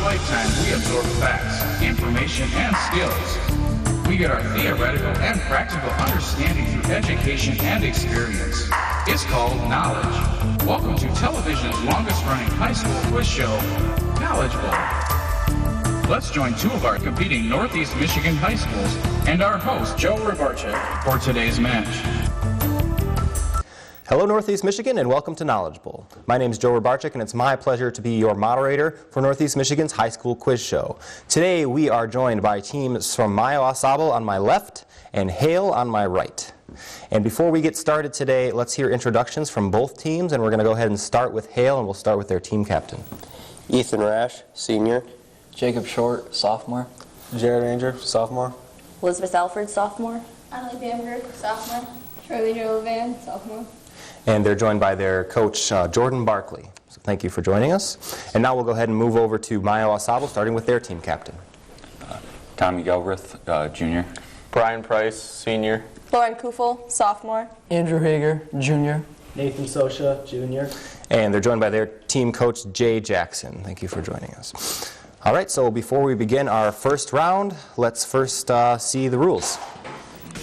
lifetime, we absorb facts, information, and skills. We get our theoretical and practical understanding through education and experience. It's called knowledge. Welcome to television's longest-running high school quiz show, Knowledge Bowl. Let's join two of our competing Northeast Michigan high schools and our host, Joe Rybarczyk, for today's match. Hello Northeast Michigan and welcome to Knowledge Bowl. My name is Joe Rybarczyk and it's my pleasure to be your moderator for Northeast Michigan's high school quiz show. Today we are joined by teams from Mayo-Au-Sable on my left and Hale on my right. And before we get started today, let's hear introductions from both teams, and we're going to go ahead and start with Hale, and we'll start with their team captain. Ethan Rash, senior. Jacob Short, sophomore. Jared Ranger, sophomore. Elizabeth Alford, sophomore. Emily Bamberg, sophomore. Charlie Joe Van, sophomore. And they're joined by their coach, Jordan Barkley. So thank you for joining us. And now we'll go ahead and move over to Mayo-Au-Sable, starting with their team captain. Tommy Galbraith, junior. Brian Price, senior. Lauren Kufel, sophomore. Andrew Hager, junior. Nathan Sosha, junior. And they're joined by their team coach, Jay Jackson. Thank you for joining us. All right, so before we begin our first round, let's first see the rules.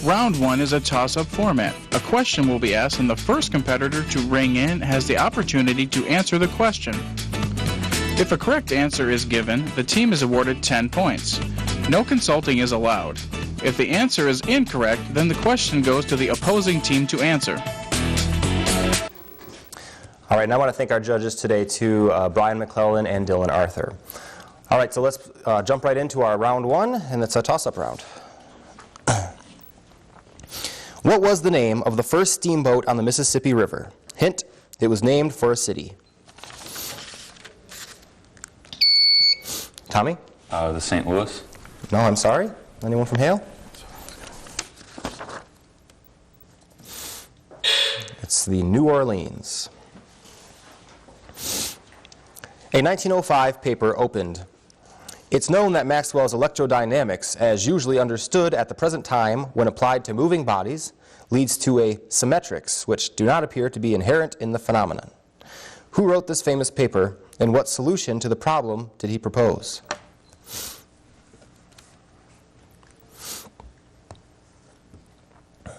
Round 1 is a toss-up format. A question will be asked and the first competitor to ring in has the opportunity to answer the question. If a correct answer is given, the team is awarded 10 points. No consulting is allowed. If the answer is incorrect, then the question goes to the opposing team to answer. All right, and I want to thank our judges today, too, Brian McClellan and Dylan Arthur. All right, so let's jump right into our round 1, and it's a toss-up round. What was the name of the first steamboat on the Mississippi River? Hint, it was named for a city. Tommy? The St. Louis. No, I'm sorry. Anyone from Hale? It's the New Orleans. A 1905 paper opened. It's known that Maxwell's electrodynamics, as usually understood at the present time when applied to moving bodies, leads to a symmetrics which do not appear to be inherent in the phenomenon. Who wrote this famous paper, and what solution to the problem did he propose? All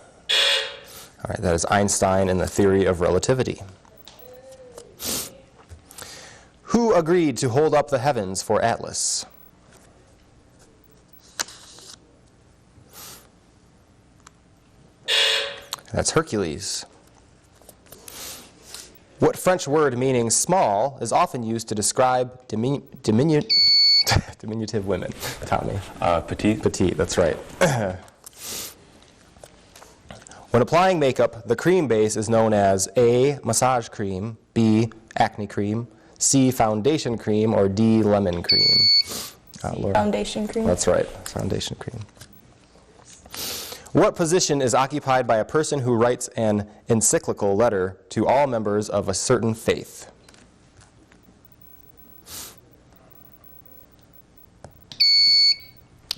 right, that is Einstein and the theory of relativity. Who agreed to hold up the heavens for Atlas? That's Hercules. What French word meaning small is often used to describe diminutive women? Tommy. Petite. Petite, that's right. When applying makeup, the cream base is known as A, massage cream, B, acne cream, C, foundation cream, or D, lemon cream. Laura. Foundation cream. That's right, foundation cream. What position is occupied by a person who writes an encyclical letter to all members of a certain faith?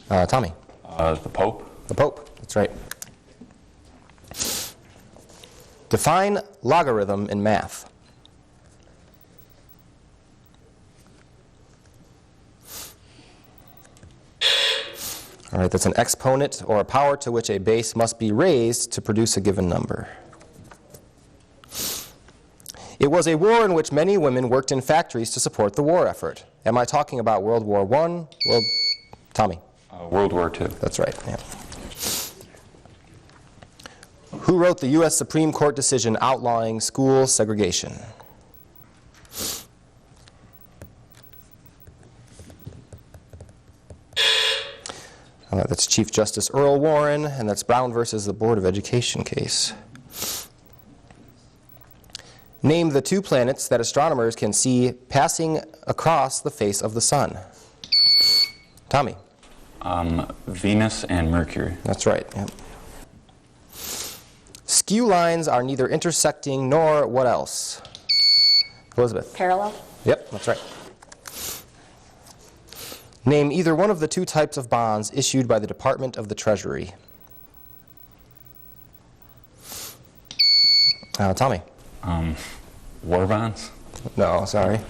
Tommy. The Pope. The Pope, that's right. Define logarithm in math. All right, that's an exponent or a power to which a base must be raised to produce a given number. It was a war in which many women worked in factories to support the war effort. Am I talking about World War I? Tommy. World War II. That's right, yeah. Who wrote the U.S. Supreme Court decision outlawing school segregation? That's Chief Justice Earl Warren, and that's Brown versus the Board of Education case. Name the two planets that astronomers can see passing across the face of the sun. Tommy. Venus and Mercury. That's right, yep. Skew lines are neither intersecting nor what else? Elizabeth. Parallel. Yep, that's right. Name either one of the two types of bonds issued by the Department of the Treasury. Tommy. War bonds? No, sorry.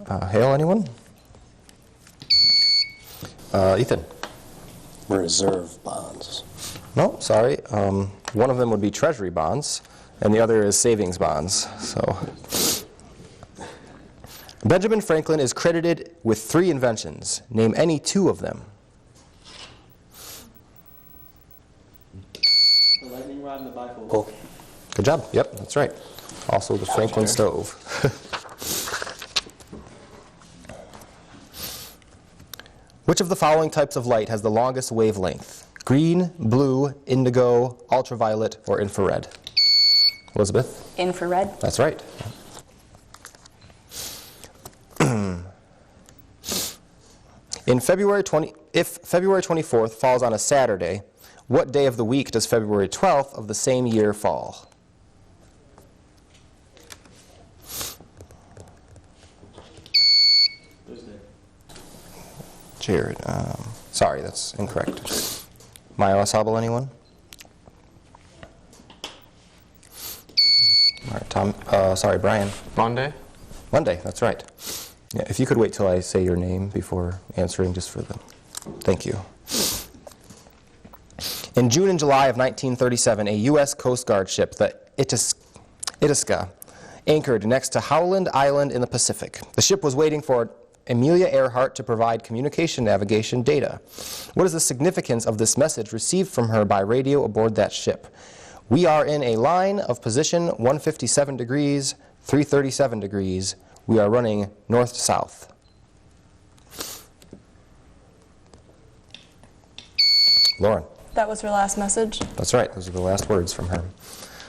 Hale, anyone? Ethan? Reserve bonds. No, sorry. One of them would be treasury bonds, and the other is savings bonds. So, Benjamin Franklin is credited with 3 inventions. Name any 2 of them. The lightning rod and the bifold. Oh, Good job. Yep, that's right. Also the Franklin stove. Which of the following types of light has the longest wavelength? Green, blue, indigo, ultraviolet, or infrared? Elizabeth? Infrared. That's right. If February 24th falls on a Saturday, what day of the week does February 12th of the same year fall? Thursday. Jared, sorry, that's incorrect. Maya Asabel, anyone? All right, Tom, sorry, Brian. Monday. Monday, that's right. Yeah, if you could wait till I say your name before answering, just for the... Thank you. In June and July of 1937, a U.S. Coast Guard ship, the Itasca, anchored next to Howland Island in the Pacific. The ship was waiting for Amelia Earhart to provide communication navigation data. What is the significance of this message received from her by radio aboard that ship? We are in a line of position 157 degrees, 337 degrees. We are running north to south. Lauren. That was her last message. That's right. Those are the last words from her.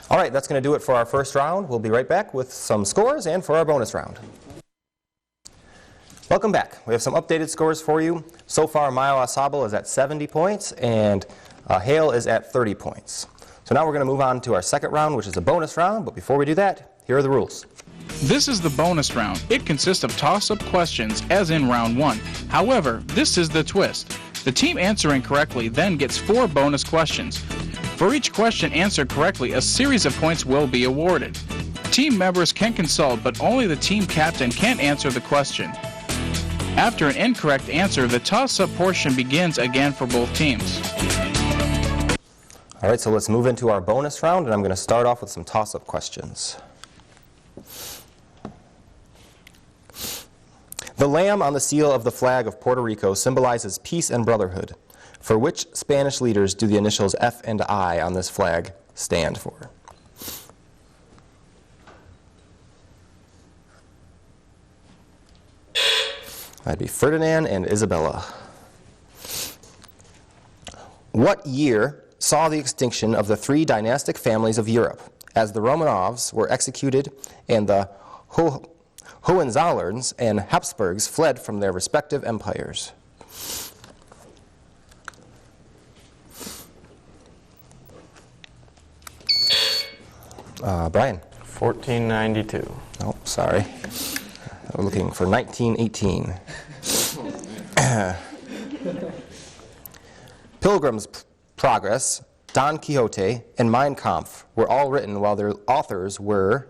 All right, that's going to do it for our first round. We'll be right back with some scores and for our bonus round. Welcome back. We have some updated scores for you. So far, Maya Asabel is at 70 points, and Hale is at 30 points. So now we're going to move on to our second round, which is a bonus round. But before we do that, here are the rules. This is the bonus round. It consists of toss-up questions, as in round 1. However, this is the twist. The team answering correctly then gets 4 bonus questions. For each question answered correctly, a series of points will be awarded. Team members can consult, but only the team captain can answer the question. After an incorrect answer, the toss-up portion begins again for both teams. All right, so let's move into our bonus round, and I'm going to start off with some toss-up questions. The lamb on the seal of the flag of Puerto Rico symbolizes peace and brotherhood. For which Spanish leaders do the initials F and I on this flag stand for? That'd be Ferdinand and Isabella. What year saw the extinction of the 3 dynastic families of Europe, as the Romanovs were executed and the Hohenzollerns and Habsburgs fled from their respective empires? Brian? 1492. Oh, sorry. We're looking for 1918. Pilgrim's Progress, Don Quixote, and Mein Kampf were all written while their authors were...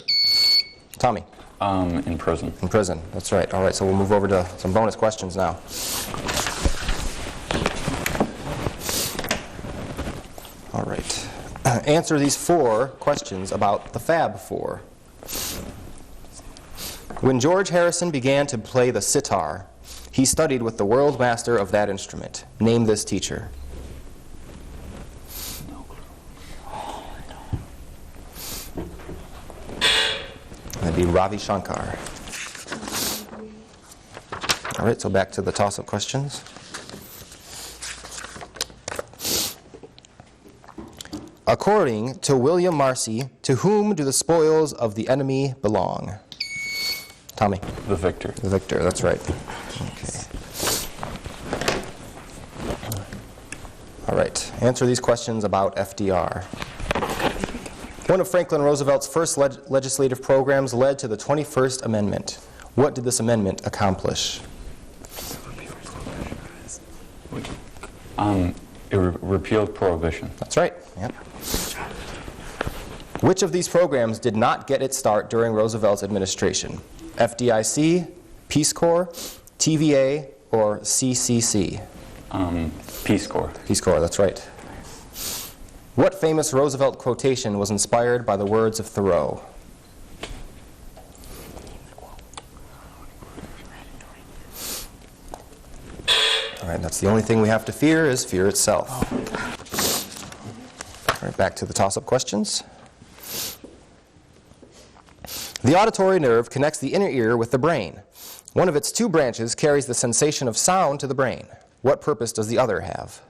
Tommy? In prison. In prison, that's right. All right, so we'll move over to some bonus questions now. All right. Answer these 4 questions about the Fab Four. When George Harrison began to play the sitar, he studied with the world master of that instrument. Name this teacher. That'd be Ravi Shankar. All right, so back to the toss-up questions. According to William Marcy, to whom do the spoils of the enemy belong? Tommy? The victor. The victor, that's right. Okay. All right, answer these questions about FDR. One of Franklin Roosevelt's first legislative programs led to the 21st Amendment. What did this amendment accomplish? It repealed prohibition. That's right. Yep. Which of these programs did not get its start during Roosevelt's administration? FDIC, Peace Corps, TVA, or CCC? Peace Corps. Peace Corps, that's right. What famous Roosevelt quotation was inspired by the words of Thoreau? All right, that's the only thing we have to fear is fear itself. All right, back to the toss-up questions. The auditory nerve connects the inner ear with the brain. One of its two branches carries the sensation of sound to the brain. What purpose does the other have?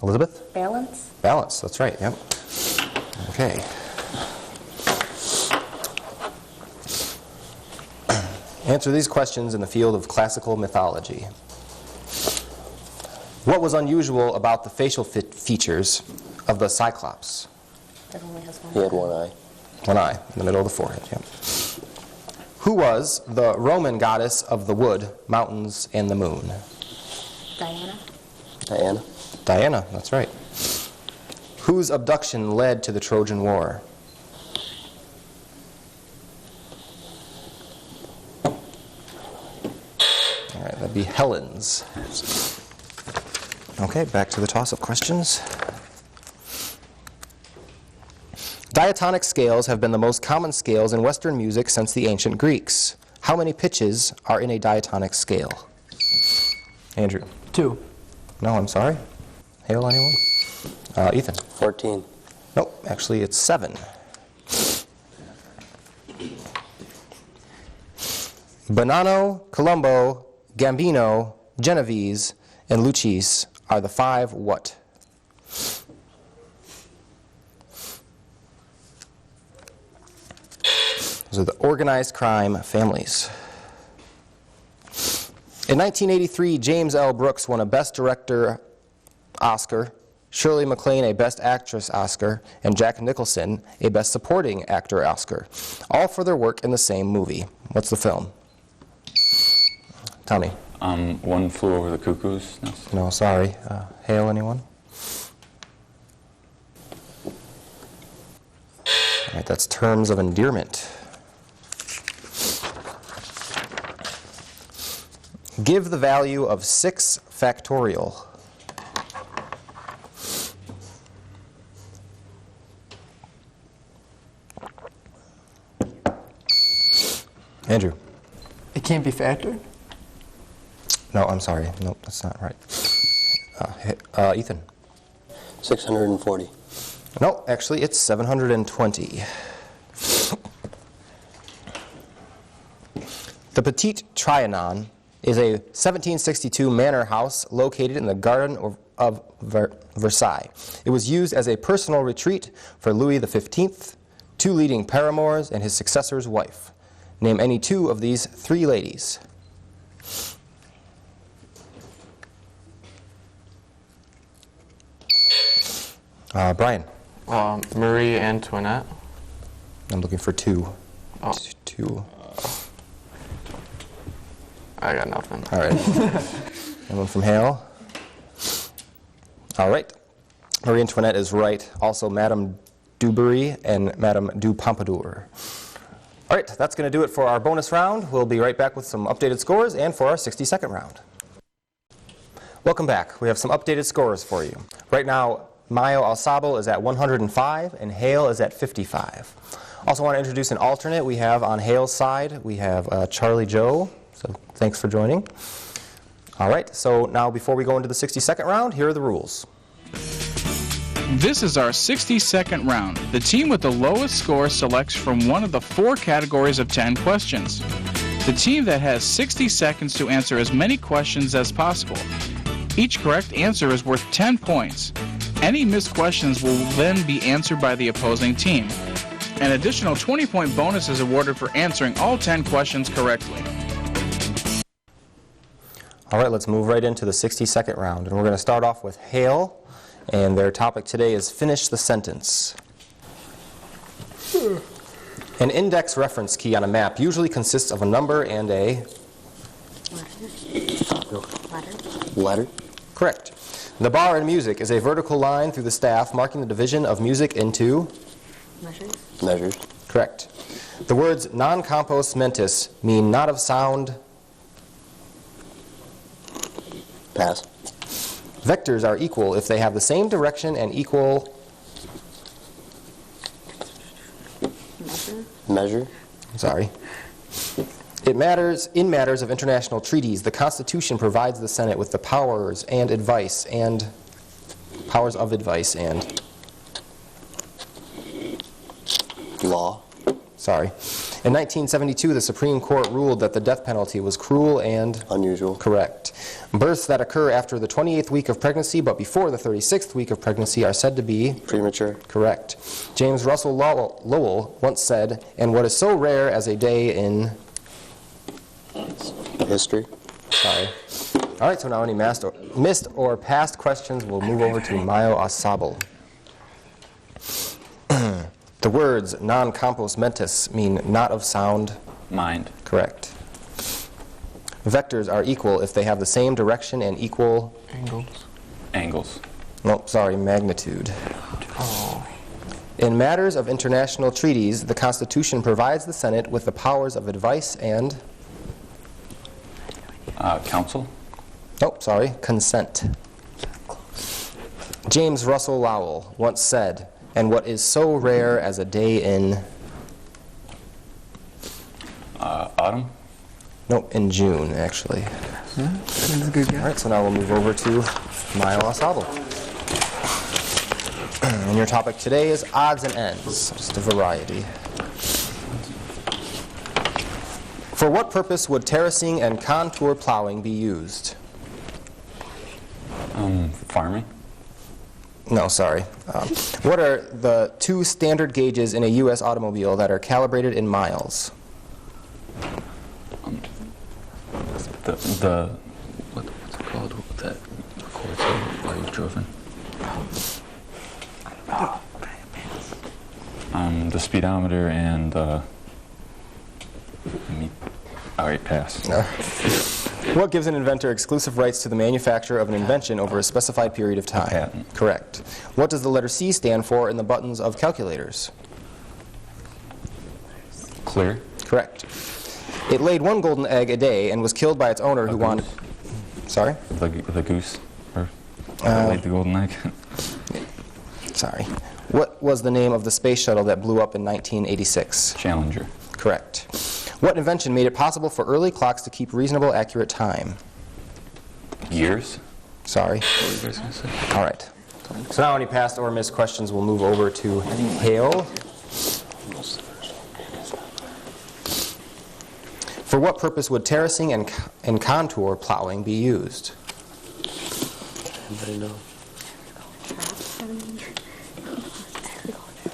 Elizabeth? Balance? Balance, that's right, yep. Okay. Answer these questions in the field of classical mythology. What was unusual about the facial features of the Cyclops? That only has one. He had one eye. One eye, in the middle of the forehead, yep. Who was the Roman goddess of the wood, mountains, and the moon? Diana? Diana. Diana, that's right. Whose abduction led to the Trojan War? All right, that'd be Helen's. Okay, back to the toss-up questions. Diatonic scales have been the most common scales in Western music since the ancient Greeks. How many pitches are in a diatonic scale? Andrew? 2. No, I'm sorry. Hale, anyone? Ethan? 14. Nope, actually it's 7. Bonanno, Colombo, Gambino, Genovese, and Luchese are the 5 what? Those are the organized crime families. In 1983, James L. Brooks won a Best Director Oscar, Shirley MacLaine a Best Actress Oscar, and Jack Nicholson a Best Supporting Actor Oscar, all for their work in the same movie. What's the film? Tommy? One Flew Over the Cuckoo's Nest. No, sorry. Hale, anyone? All right, that's Terms of Endearment. Give the value of 6 factorial. Andrew? It can't be factored? No, I'm sorry. Nope, that's not right. Ethan? 640. No, actually, it's 720. The Petit Trianon is a 1762 manor house located in the Garden of Versailles. It was used as a personal retreat for Louis XV, 2 leading paramours, and his successor's wife. Name any 2 of these 3 ladies. Brian? Marie Antoinette. I'm looking for 2. Oh. 2. I got nothing. All right. Anyone from Hale? All right. Marie Antoinette is right. Also, Madame du Barry and Madame du Pompadour. All right, that's going to do it for our bonus round. We'll be right back with some updated scores and for our 60-second round. Welcome back. We have some updated scores for you. Right now, Mayo Alsabel is at 105 and Hale is at 55. Also want to introduce an alternate we have on Hale's side. We have Charlie Joe. So thanks for joining. All right, so now before we go into the 60-second round, here are the rules. This is our 60-second round. The team with the lowest score selects from one of the 4 categories of 10 questions. The team that has 60 seconds to answer as many questions as possible. Each correct answer is worth 10 points. Any missed questions will then be answered by the opposing team. An additional 20-point bonus is awarded for answering all 10 questions correctly. All right, let's move right into the 60-second round. And we're going to start off with Hale, and their topic today is Finish the Sentence. An index reference key on a map usually consists of a number and a... Letter. Correct. The bar in music is a vertical line through the staff marking the division of music into... Measures. Correct. The words non-compos mentis mean not of sound. Pass. Vectors are equal if they have the same direction and equal Measure. Sorry. In matters of international treaties, the Constitution provides the Senate with the powers of advice and Law. sorry. In 1972, the Supreme Court ruled that the death penalty was cruel and Unusual. correct. Births that occur after the 28th week of pregnancy but before the 36th week of pregnancy are said to be Premature. correct. James Russell Lowell once said, "And what is so rare as a day in..." History. Sorry. All right, so now any missed or past questions, we'll move over to Mayo Asabal. The words non-compos mentis mean not of sound. Mind. Correct. Vectors are equal if they have the same direction and equal... Angles. Nope, sorry, magnitude. In matters of international treaties, the Constitution provides the Senate with the powers of advice and... Council. Nope, sorry, consent. James Russell Lowell once said, "And what is so rare as a day in..." Autumn. Nope, in June, actually. That's a good All guy. right, so now we'll move over to Mayo Asabal. And your topic today is odds and ends, just a variety. For what purpose would terracing and contour plowing be used? Farming. No, sorry. What are the two standard gauges in a U.S. automobile that are calibrated in miles? What's it called? That records how you've driven. The speedometer and all right, pass. What gives an inventor exclusive rights to the manufacture of an invention over a specified period of time? patent. Correct. What does the letter C stand for in the buttons of calculators? Clear. Correct. It laid one golden egg a day and was killed by its owner who wanted... Sorry? The goose. Or laid the golden egg. Sorry. What was the name of the space shuttle that blew up in 1986? Challenger. Correct. What invention made it possible for early clocks to keep reasonable, accurate time? Years. Sorry. What were you guys gonna say? All right. So now any past or missed questions, we'll move over to Hale. For what purpose would terracing and contour plowing be used? Anybody know?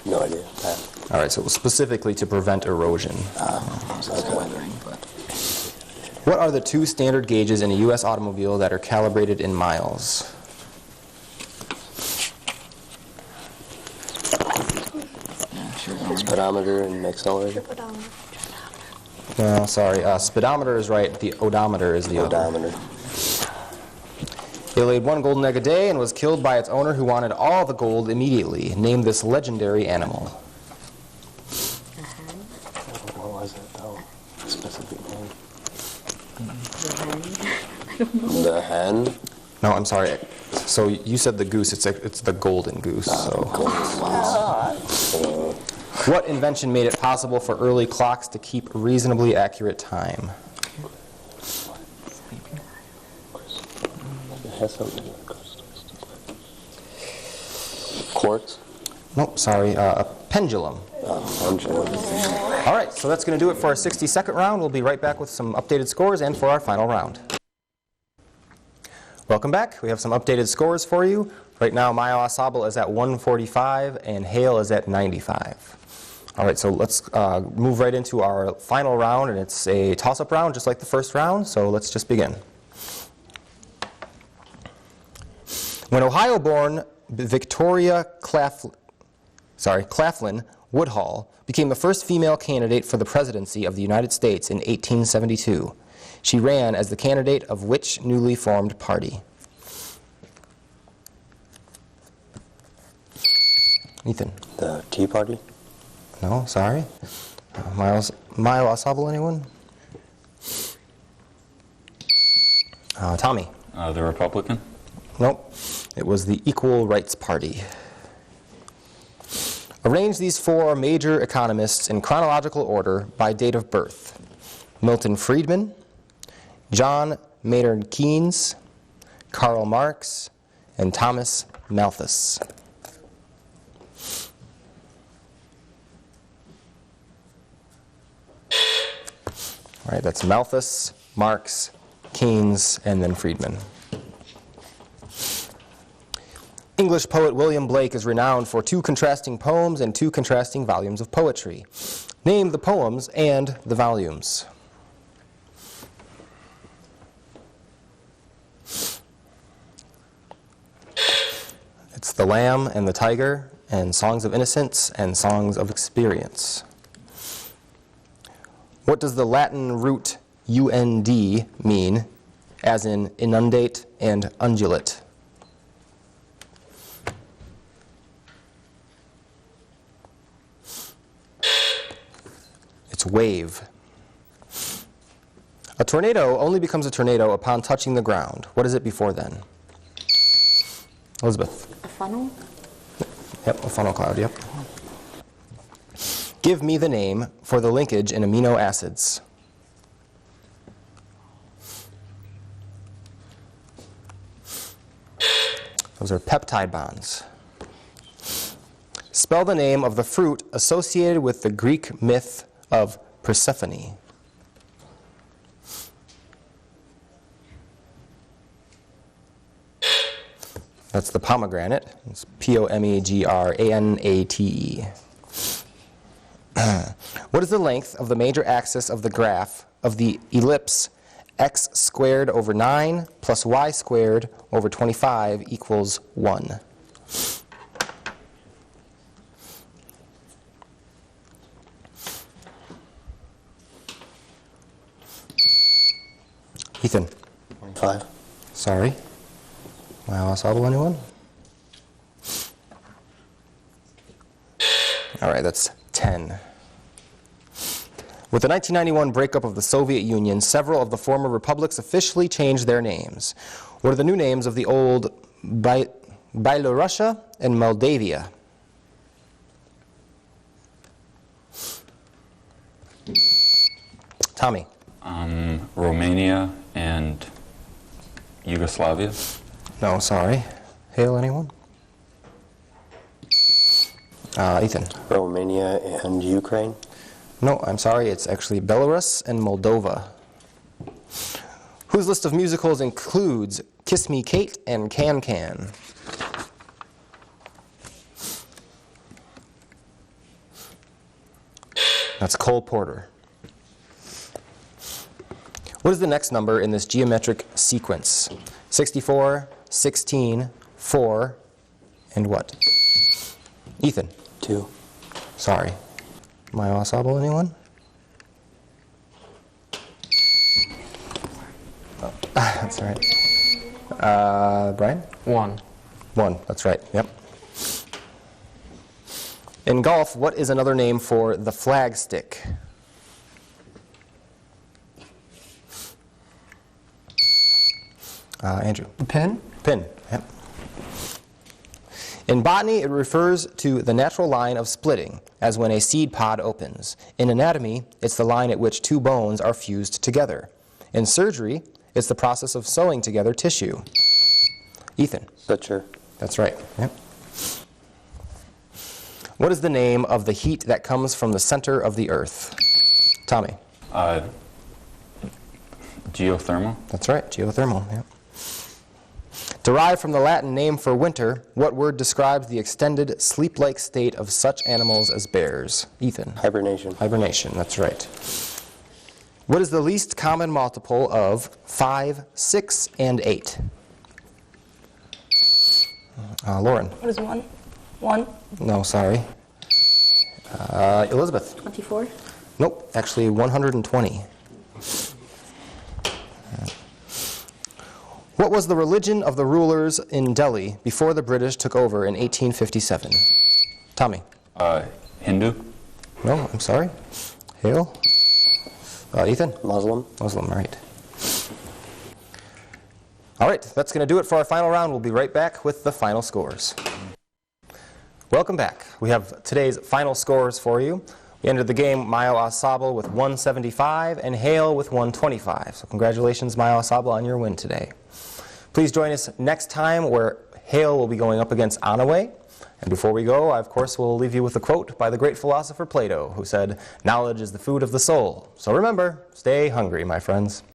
No idea. Pass. All right, so it was specifically to prevent erosion. What are the two standard gauges in a U.S. automobile that are calibrated in miles? Speedometer and accelerator. No, sorry. Speedometer is right. The odometer is the other. Odometer. It laid one golden egg a day and was killed by its owner who wanted all the gold immediately. Name this legendary animal. What was it? Oh, specific name. The hen. No, I'm sorry. So you said the goose. It's the golden goose. So. What invention made it possible for early clocks to keep reasonably accurate time? It has something. Quartz. Nope, sorry. A pendulum. Pendulum. All right, so that's going to do it for our 60-second round. We'll be right back with some updated scores and for our final round. Welcome back. We have some updated scores for you. Right now, Mayo Asabal is at 145 and Hale is at 95. All right, so let's move right into our final round, and it's a toss-up round just like the first round, so let's just begin. When Ohio-born Victoria Claflin Woodhull became the first female candidate for the presidency of the United States in 1872. She ran as the candidate of which newly formed party? Ethan. The Tea Party. No, sorry. Mayo Asabal, anyone? Tommy? The Republican. Nope. It was the Equal Rights Party. Arrange these four major economists in chronological order by date of birth. Milton Friedman, John Maynard Keynes, Karl Marx, and Thomas Malthus. All right, that's Malthus, Marx, Keynes, and then Friedman. English poet William Blake is renowned for 2 contrasting poems and 2 contrasting volumes of poetry. Name the poems and the volumes. It's The Lamb and the Tiger, and Songs of Innocence, and Songs of Experience. What does the Latin root und mean, as in inundate and undulate? It's wave. A tornado only becomes a tornado upon touching the ground. What is it before then? Elizabeth. A funnel? Yep, a funnel cloud, yep. Give me the name for the linkage in amino acids. Those are peptide bonds. Spell the name of the fruit associated with the Greek myth of Persephone. That's the pomegranate. It's Pomegranate. What is the length of the major axis of the graph of the ellipse x squared over 9 plus y squared over 25 equals 1? Ethan. 25. Sorry. Mayo Asabal, anyone? All right, that's 10. With the 1991 breakup of the Soviet Union, several of the former republics officially changed their names. What are the new names of the old Byelorussia and Moldavia? Tommy. Romania and Yugoslavia. No, sorry. Hale, anyone? Ethan. Romania and Ukraine. No, I'm sorry. It's actually Belarus and Moldova. Whose list of musicals includes Kiss Me Kate and Can Can? That's Cole Porter. What is the next number in this geometric sequence? 64, 16, 4, and what? Ethan. 2. Sorry. Mayo Asabal, anyone? Oh, that's all right. Brian? 1. 1, that's right, yep. In golf, what is another name for the flag stick? Andrew. A pin? Pin, yep. In botany, it refers to the natural line of splitting, as when a seed pod opens. In anatomy, it's the line at which 2 bones are fused together. In surgery, it's the process of sewing together tissue. Ethan. Suture. That's right, yep. What is the name of the heat that comes from the center of the Earth? Tommy. Geothermal. That's right, geothermal, yep. Derived from the Latin name for winter, what word describes the extended sleep-like state of such animals as bears? Ethan. Hibernation. Hibernation, that's right. What is the least common multiple of 5, 6, and 8? Lauren. What is 1? 1? No, sorry. Elizabeth. 24? Nope, actually 120. What was the religion of the rulers in Delhi before the British took over in 1857? Tommy. Hindu. No, I'm sorry. Hale? Ethan? Muslim. Muslim, right. All right, that's going to do it for our final round. We'll be right back with the final scores. Welcome back. We have today's final scores for you. We ended the game Mayo Asable with 175 and Hale with 125. So congratulations, Mayo Asable, on your win today. Please join us next time where Hale will be going up against Anaway. And before we go, I, of course, will leave you with a quote by the great philosopher Plato, who said, "Knowledge is the food of the soul." So remember, stay hungry, my friends.